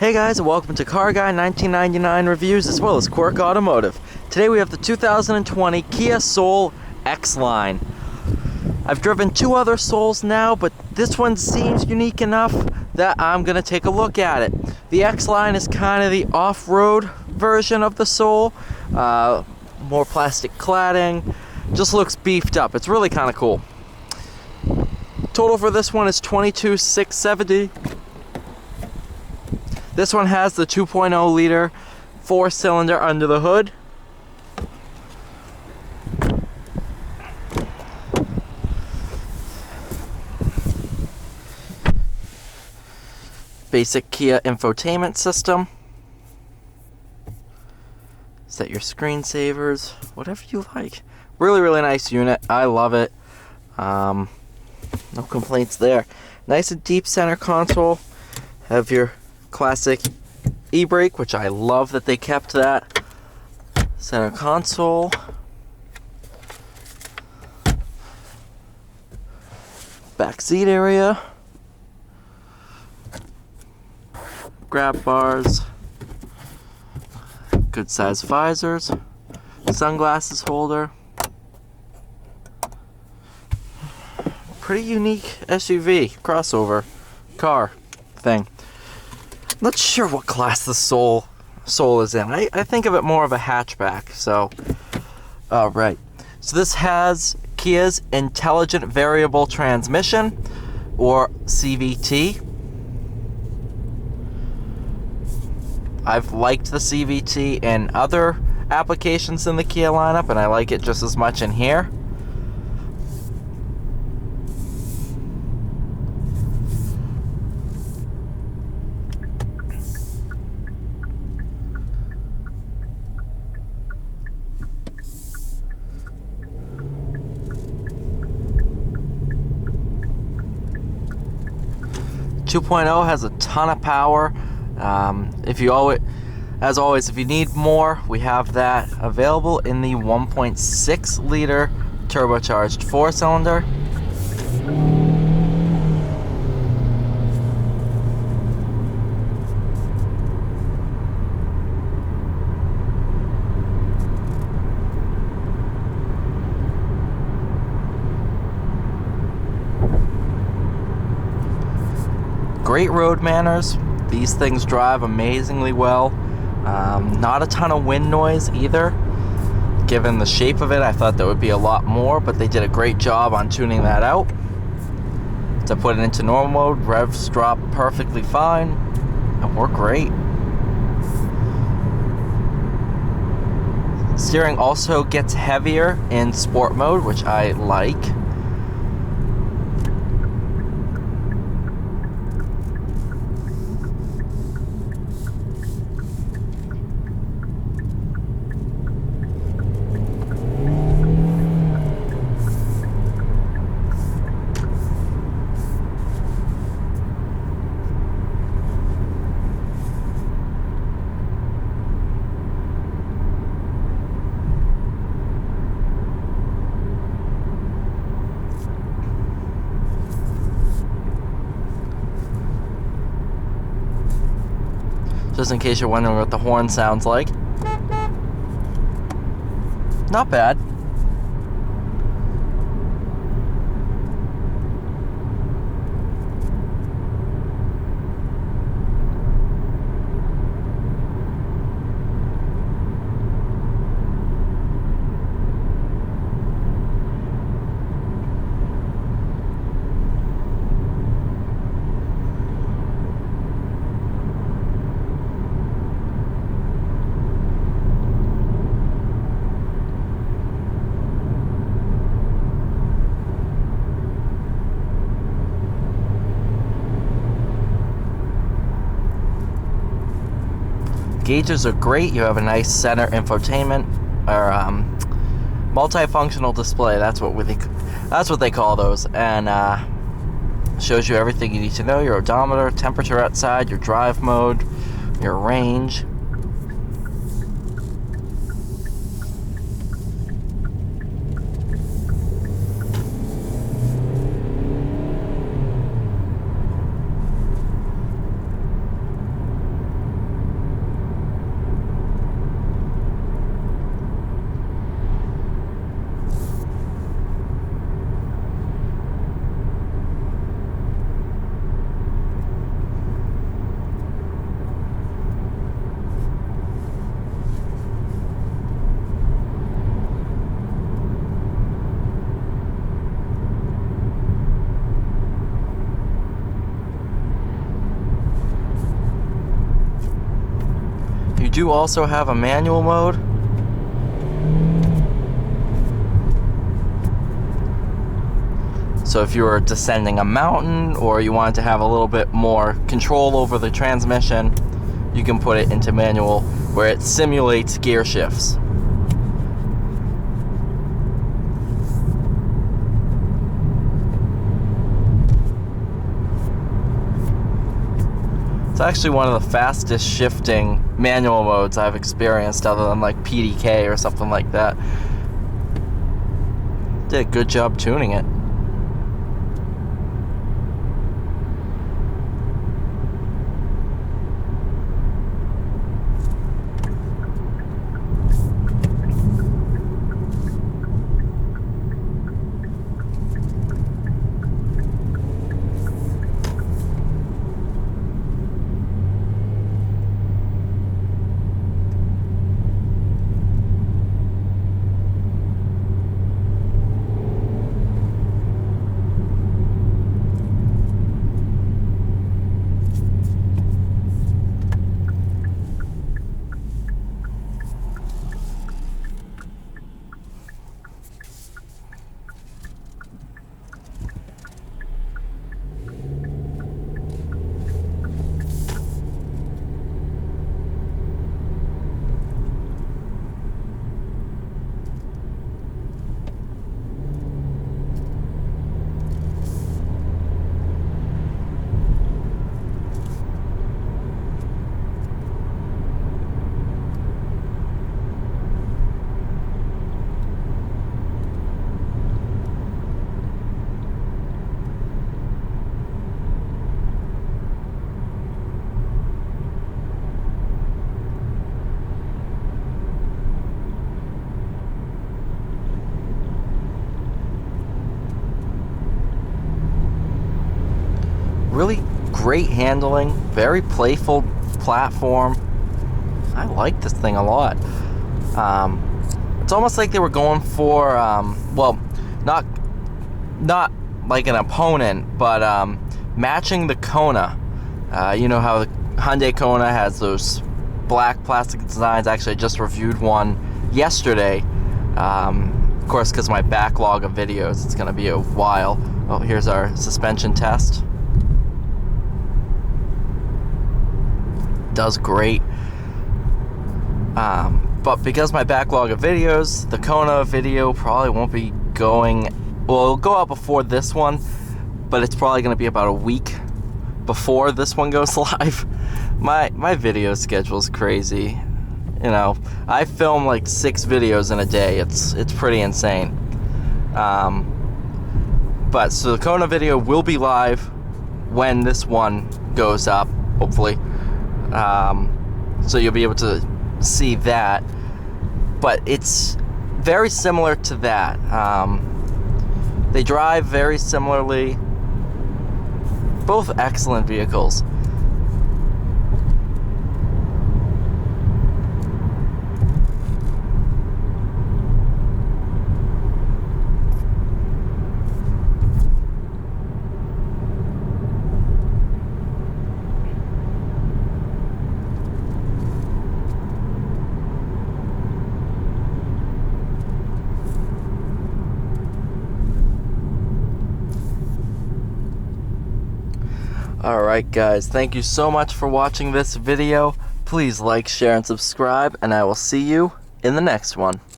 Hey guys, and welcome to Car Guy 1999 reviews as well as Quirk Automotive. Today we have the 2020 Kia Soul X-Line. I've driven two other Souls now, but this one seems unique enough that I'm going to take a look at it. The X-Line is kind of the off-road version of the Soul. More plastic cladding, just looks beefed up. It's really kind of cool. Total for this one is $22,670. This one has the 2.0 liter 4-cylinder under the hood. Basic Kia infotainment system. Set your screensavers, whatever you like. Really nice unit. I love it. No complaints there. Nice and deep center console. Have your classic e-brake, which I love that they kept that. Center console. Back seat area. Grab bars. Good size visors. Sunglasses holder. Pretty unique SUV, crossover, car thing. Not sure what class the Soul is in. I think of it more of a hatchback. So, right. So this has Kia's Intelligent Variable Transmission, or CVT. I've liked the CVT in other applications in the Kia lineup, and I like it just as much in here. Two point oh has a ton of power. As always, if you need more, we have that available in the 1.6 liter turbocharged 4-cylinder. Great road manners. These things drive amazingly well. Not a ton of wind noise either. Given the shape of it, I thought there would be a lot more, but they did a great job on tuning that out. To put it into normal mode, revs drop perfectly fine and work great. Steering also gets heavier in sport mode, which I like. Just in case you're wondering what the horn sounds like. Not bad. Gauges are great. You have a nice center infotainment or multifunctional display. That's what they call those, and shows you everything you need to know: your odometer, temperature outside, your drive mode, your range. do also have a manual mode. So if you were descending a mountain or you wanted to have a little bit more control over the transmission, you can put it into manual where it simulates gear shifts. It's actually one of the fastest shifting manual modes I've experienced, other than like PDK or something like that. Did a good job tuning it. Really great handling, very playful platform. I like this thing a lot. It's almost like they were going for, well, not like an opponent, but matching the Kona. You know how the Hyundai Kona has those black plastic designs. Actually, I just reviewed one yesterday. Of course, because my backlog of videos, it's going to be a while. Oh, here's our suspension test. Does great. But because my backlog of videos, the Kona video probably won't be going, well, it'll go out before this one, but it's probably going to be about a week before this one goes live. My video schedule is crazy. You know, I film like 6 videos in a day. It's pretty insane. But so the Kona video will be live when this one goes up, hopefully. So you'll be able to see that, but it's very similar to that. They drive very similarly. Both excellent vehicles. Alright guys, thank you so much for watching this video. Please like, share, and subscribe, and I will see you in the next one.